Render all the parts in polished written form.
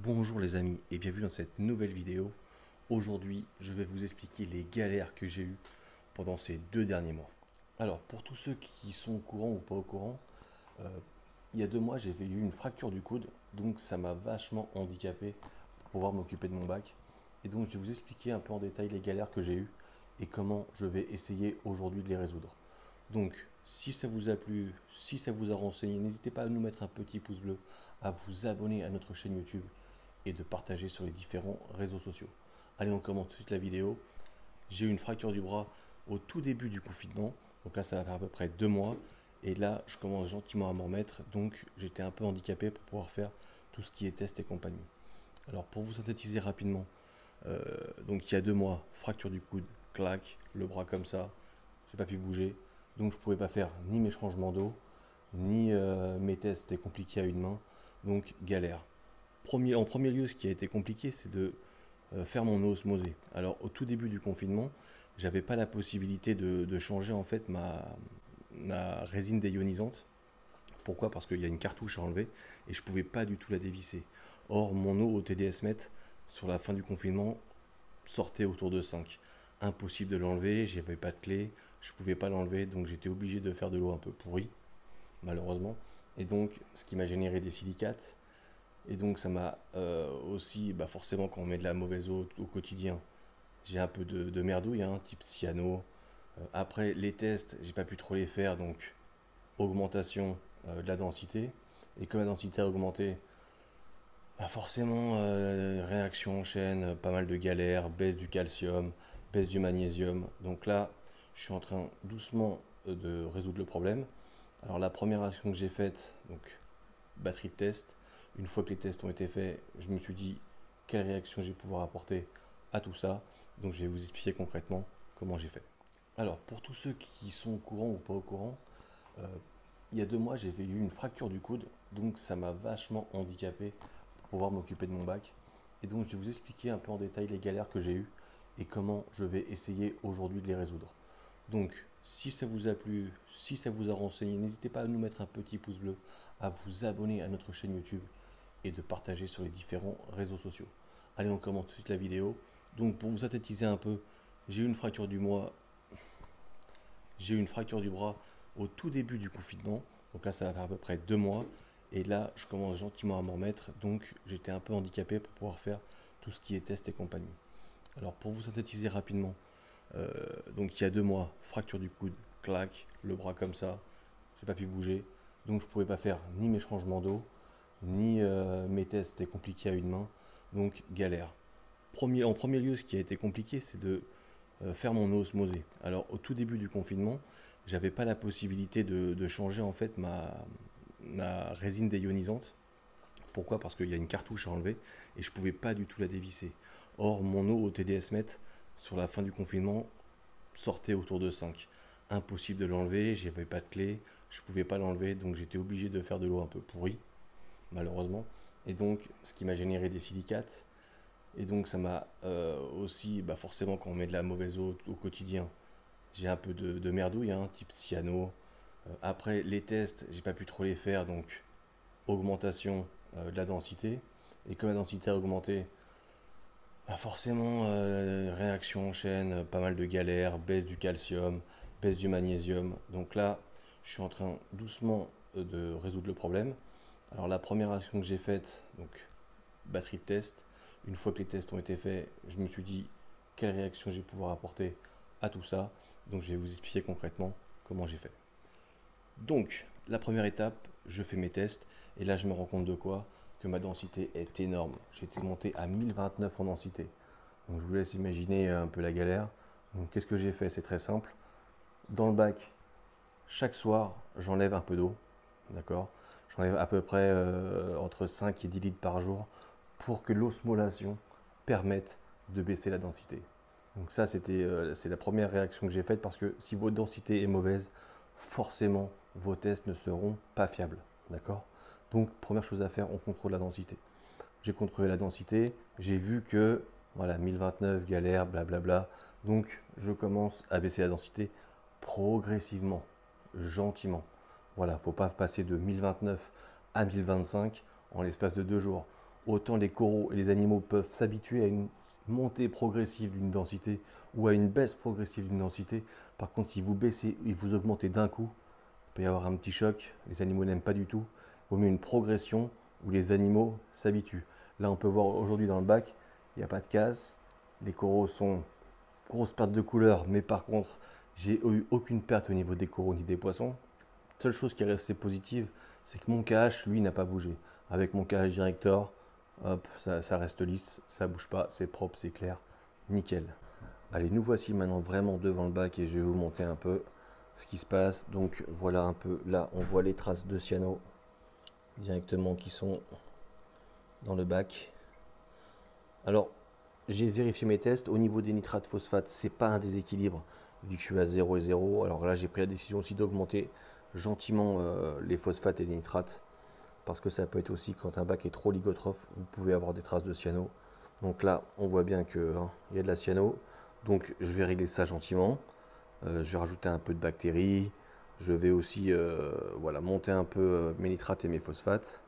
Bonjour les amis et bienvenue dans cette nouvelle vidéo. Aujourd'hui, je vais vous expliquer les galères que j'ai eues pendant ces 2 derniers mois. Alors, pour tous ceux qui sont au courant ou pas au courant, euh, il y a 2 mois, j'ai eu une fracture du coude, donc ça m'a vachement handicapé pour pouvoir m'occuper de mon bac. Et donc, je vais vous expliquer un peu en détail les galères que j'ai eues et comment je vais essayer aujourd'hui de les résoudre. Donc, si ça vous a plu, si ça vous a renseigné, n'hésitez pas à nous mettre un petit pouce bleu, à vous abonner à notre chaîne YouTube et de partager sur les différents réseaux sociaux. Allez, on commence tout de suite la vidéo. J'ai eu une fracture du bras au tout début du confinement, donc là ça va faire à peu près 2 mois, et là je commence gentiment à m'en remettre, donc j'étais un peu handicapé pour pouvoir faire tout ce qui est test et compagnie. Alors pour vous synthétiser rapidement, donc il y a 2 mois, fracture du coude, claque, le bras comme ça, j'ai pas pu bouger, donc je pouvais pas faire ni mes changements d'eau, ni mes tests, c'était compliqué à une main, donc galère. En premier lieu, ce qui a été compliqué, c'est de faire mon eau osmosée. Alors, au tout début du confinement, j'avais pas la possibilité de changer en fait ma résine déionisante. Pourquoi? Parce qu'il y a une cartouche à enlever et je pouvais pas du tout la dévisser. Or, mon eau au TDS-MET, sur la fin du confinement, sortait autour de 5. Impossible de l'enlever, j'avais pas de clé, je pouvais pas l'enlever, donc j'étais obligé de faire de l'eau un peu pourrie, malheureusement. Et donc, ce qui m'a généré des silicates, et donc ça m'a aussi, forcément quand on met de la mauvaise eau au quotidien, j'ai un peu de merdouille, hein, type cyano. Après les tests, j'ai pas pu trop les faire, donc augmentation de la densité. Et comme la densité a augmenté, forcément réaction en chaîne, pas mal de galères, baisse du calcium, baisse du magnésium. Donc là, je suis en train doucement de résoudre le problème. Alors la première action que j'ai faite, donc batterie de test. Une fois que les tests ont été faits, je me suis dit quelle réaction je vais pouvoir apporter à tout ça. Donc je vais vous expliquer concrètement comment j'ai fait. Alors pour tous ceux qui sont au courant ou pas au courant, euh, il y a 2 mois j'ai eu une fracture du coude, donc ça m'a vachement handicapé pour pouvoir m'occuper de mon bac. Et donc je vais vous expliquer un peu en détail les galères que j'ai eues et comment je vais essayer aujourd'hui de les résoudre. Donc, si ça vous a plu, si ça vous a renseigné, n'hésitez pas à nous mettre un petit pouce bleu, à vous abonner à notre chaîne YouTube et de partager sur les différents réseaux sociaux. Allez, on commence tout de suite la vidéo. Donc, pour vous synthétiser un peu, j'ai eu une fracture du mois, j'ai eu une fracture du bras au tout début du confinement. Donc là, ça va faire à peu près 2 mois. Et là, je commence gentiment à m'en remettre. Donc, j'étais un peu handicapé pour pouvoir faire tout ce qui est test et compagnie. Alors, pour vous synthétiser rapidement, donc il y a 2 mois, fracture du coude, claque, le bras comme ça, j'ai pas pu bouger, donc je pouvais pas faire ni mes changements d'eau, ni mes tests, c'était compliqué à une main, donc galère. En premier lieu, ce qui a été compliqué, c'est de faire mon eau osmosée. Alors au tout début du confinement, j'avais pas la possibilité de changer en fait ma résine déionisante. Pourquoi? Parce qu'il y a une cartouche à enlever et je pouvais pas du tout la dévisser. Or, mon eau au TDS-MET, sur la fin du confinement, sortait autour de 5. Impossible de l'enlever, j'avais pas de clé, je pouvais pas l'enlever, donc j'étais obligé de faire de l'eau un peu pourrie, malheureusement. Et donc, ce qui m'a généré des silicates. Et donc, ça m'a aussi, forcément, quand on met de la mauvaise eau au quotidien, j'ai un peu de merdouille, hein, type cyano. Après les tests, j'ai pas pu trop les faire, donc augmentation de la densité. Et comme la densité a augmenté, forcément réaction en chaîne, pas mal de galères, baisse du calcium, baisse du magnésium. Donc là, je suis en train doucement de résoudre le problème. Alors la première action que j'ai faite, donc batterie de test. Une fois que les tests ont été faits, je me suis dit quelle réaction je vais pouvoir apporter à tout ça. Donc je vais vous expliquer concrètement comment j'ai fait. Donc, la première étape, je fais mes tests et là je me rends compte de quoi? Que ma densité est énorme. J'ai été monté à 1029 en densité. Donc je vous laisse imaginer un peu la galère. Donc qu'est-ce que j'ai fait? C'est très simple. Dans le bac, chaque soir, j'enlève un peu d'eau. D'accord? J'enlève à peu près entre 5 et 10 litres par jour pour que l'osmolation permette de baisser la densité. Donc ça, c'est la première réaction que j'ai faite parce que si votre densité est mauvaise, forcément, vos tests ne seront pas fiables. D'accord? Donc, première chose à faire, on contrôle la densité. J'ai contrôlé la densité, j'ai vu que, voilà, 1029, galère, blablabla. Donc, je commence à baisser la densité progressivement, gentiment. Voilà, il ne faut pas passer de 1029 à 1025 en l'espace de 2 jours. autant les coraux et les animaux peuvent s'habituer à une montée progressive d'une densité ou à une baisse progressive d'une densité. Par contre, si vous baissez et vous augmentez d'un coup, il peut y avoir un petit choc. Les animaux n'aiment pas du tout. Il vaut mieux une progression où les animaux s'habituent. Là, on peut voir aujourd'hui dans le bac, il n'y a pas de casse. Les coraux sont grosse perte de couleur, mais par contre, j'ai eu aucune perte au niveau des coraux ni des poissons. La seule chose qui est restée positive, c'est que mon KH, lui, n'a pas bougé. Avec mon KH Director, hop, ça reste lisse, ça bouge pas, c'est propre, c'est clair, nickel. Allez, nous voici maintenant vraiment devant le bac et je vais vous montrer un peu ce qui se passe. Donc voilà un peu, là on voit les traces de cyano directement qui sont dans le bac. Alors, j'ai vérifié mes tests. Au niveau des nitrates phosphate, c'est pas un déséquilibre vu que je suis à 0 et 0. Alors là, j'ai pris la décision aussi d'augmenter gentiment les phosphates et les nitrates parce que ça peut être aussi quand un bac est trop ligotrophe, vous pouvez avoir des traces de cyano. Donc là, on voit bien qu'il y a de la cyano. Donc je vais régler ça gentiment. Je vais rajouter un peu de bactéries. Je vais aussi voilà, monter un peu mes nitrates et mes phosphates.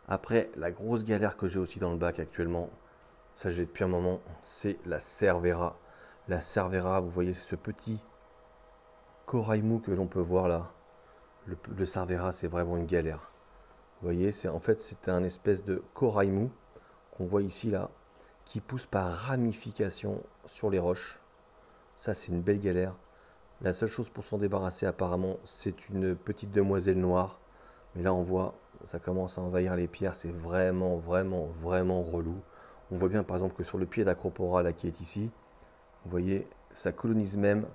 Après, la grosse galère que j'ai aussi dans le bac actuellement, ça j'ai depuis un moment, c'est la Cervera. La Cervera, vous voyez ce petit corail mou que l'on peut voir là. Le Cervera, c'est vraiment une galère. Vous voyez, en fait, c'est un espèce de corail mou qu'on voit ici là, qui pousse par ramification sur les roches. Ça, c'est une belle galère. La seule chose pour s'en débarrasser apparemment, c'est une petite demoiselle noire. Mais là, on voit, ça commence à envahir les pierres. C'est vraiment, vraiment, vraiment relou. On voit bien par exemple que sur le pied d'acropora là qui est ici, vous voyez, ça colonise même.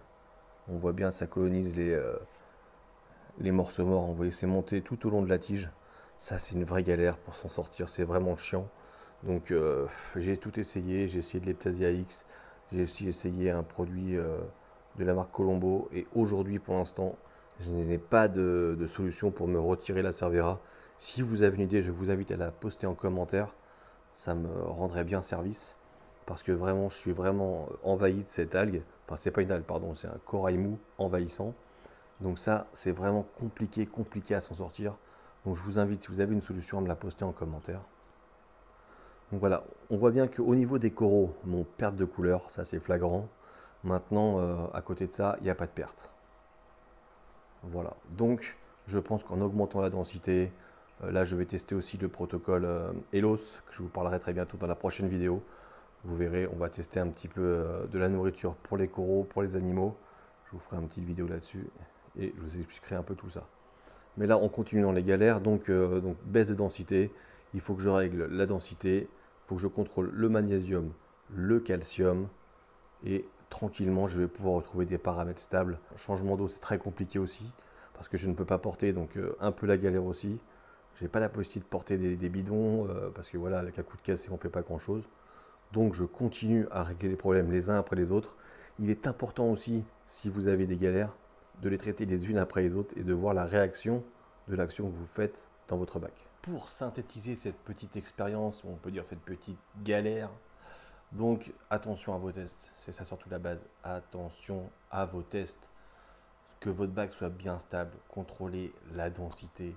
On voit bien, ça colonise les morceaux morts. Vous voyez, c'est monté tout au long de la tige. Ça, c'est une vraie galère pour s'en sortir. C'est vraiment chiant. Donc, j'ai tout essayé. J'ai essayé de l'Eptasia X. J'ai aussi essayé un produit de la marque Colombo. Et aujourd'hui, pour l'instant, je n'ai pas de solution pour me retirer la Cervera. Si vous avez une idée, je vous invite à la poster en commentaire. Ça me rendrait bien service. Parce que vraiment, je suis vraiment envahi de cette algue. Enfin, c'est pas une algue, pardon, c'est un corail mou envahissant. Donc ça, c'est vraiment compliqué à s'en sortir. Donc je vous invite, si vous avez une solution, à me la poster en commentaire. Donc voilà, on voit bien qu'au niveau des coraux, mon perte de couleur, ça c'est flagrant. Maintenant, à côté de ça, il n'y a pas de perte. Voilà, donc je pense qu'en augmentant la densité, là je vais tester aussi le protocole Elos, que je vous parlerai très bientôt dans la prochaine vidéo. Vous verrez, on va tester un petit peu de la nourriture pour les coraux, pour les animaux. Je vous ferai une petite vidéo là-dessus et je vous expliquerai un peu tout ça. Mais là, on continue dans les galères, donc baisse de densité. Il faut que je règle la densité, il faut que je contrôle le magnésium, le calcium et tranquillement, je vais pouvoir retrouver des paramètres stables. Changement d'eau, c'est très compliqué aussi parce que je ne peux pas porter, donc un peu la galère aussi. Je n'ai pas la possibilité de porter des bidons parce que voilà, avec un coup de cassé, on ne fait pas grand-chose. Donc je continue à régler les problèmes les uns après les autres. Il est important aussi, si vous avez des galères, de les traiter les unes après les autres et de voir la réaction de l'action que vous faites dans votre bac. Pour synthétiser cette petite expérience, on peut dire cette petite galère, donc attention à vos tests, c'est ça surtout la base. Attention à vos tests, que votre bac soit bien stable, contrôlez la densité,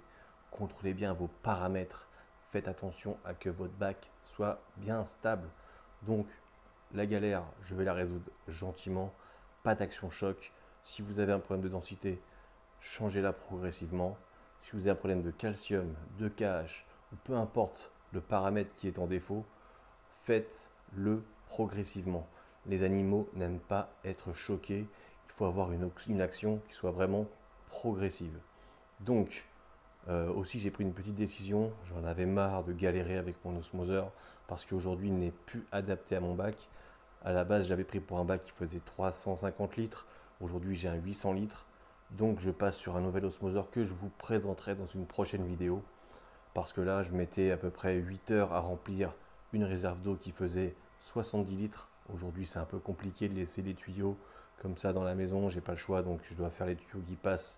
contrôlez bien vos paramètres, faites attention à que votre bac soit bien stable. Donc la galère, je vais la résoudre gentiment, pas d'action choc. Si vous avez un problème de densité, changez-la progressivement. Si vous avez un problème de calcium, de KH, ou peu importe le paramètre qui est en défaut, faites-le progressivement. Les animaux n'aiment pas être choqués. Il faut avoir une action qui soit vraiment progressive. Donc, aussi, j'ai pris une petite décision. J'en avais marre de galérer avec mon osmoseur parce qu'aujourd'hui, il n'est plus adapté à mon bac. À la base, j'avais pris pour un bac qui faisait 350 litres. Aujourd'hui, j'ai un 800 litres. Donc, je passe sur un nouvel osmoseur que je vous présenterai dans une prochaine vidéo. Parce que là, je mettais à peu près 8 heures à remplir une réserve d'eau qui faisait 70 litres. Aujourd'hui, c'est un peu compliqué de laisser les tuyaux comme ça dans la maison. J'ai pas le choix, donc je dois faire les tuyaux qui passent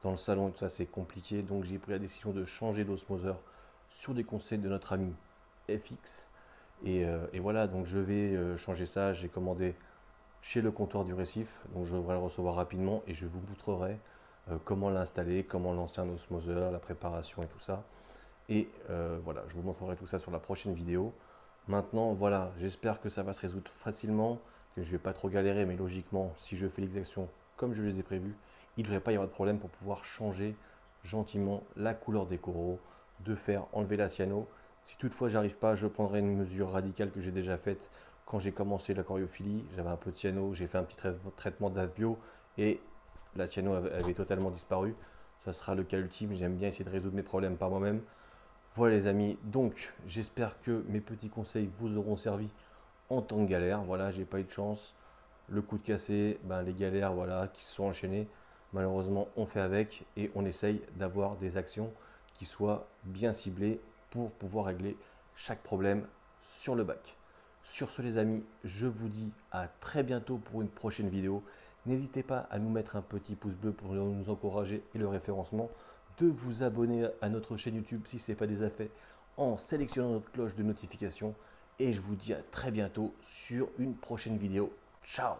dans le salon et tout ça, c'est compliqué. Donc, j'ai pris la décision de changer d'osmoseur sur des conseils de notre ami FX. Et voilà, donc je vais changer ça. J'ai commandé chez le comptoir du Récif, donc je devrais le recevoir rapidement et je vous montrerai comment l'installer, comment lancer un osmoseur, la préparation et tout ça. Et voilà, je vous montrerai tout ça sur la prochaine vidéo. Maintenant, voilà, j'espère que ça va se résoudre facilement, que je ne vais pas trop galérer, mais logiquement, si je fais l'exaction comme je les ai prévus, il ne devrait pas y avoir de problème pour pouvoir changer gentiment la couleur des coraux, de faire enlever la cyano. Si toutefois j'arrive pas, je prendrai une mesure radicale que j'ai déjà faite quand j'ai commencé l'aquariophilie. J'avais un peu de cyano, j'ai fait un petit traitement d'ASBio et la cyano avait totalement disparu. Ça sera le cas ultime, j'aime bien essayer de résoudre mes problèmes par moi-même. Voilà les amis, donc j'espère que mes petits conseils vous auront servi en temps de galère. Voilà, j'ai pas eu de chance. Le coup de cassé, ben, les galères voilà, qui se sont enchaînées. Malheureusement, on fait avec et on essaye d'avoir des actions qui soient bien ciblées pour pouvoir régler chaque problème sur le bac. Sur ce les amis, je vous dis à très bientôt pour une prochaine vidéo. N'hésitez pas à nous mettre un petit pouce bleu pour nous encourager et le référencement, de vous abonner à notre chaîne YouTube si ce n'est pas déjà fait en sélectionnant notre cloche de notification. Et je vous dis à très bientôt sur une prochaine vidéo. Ciao!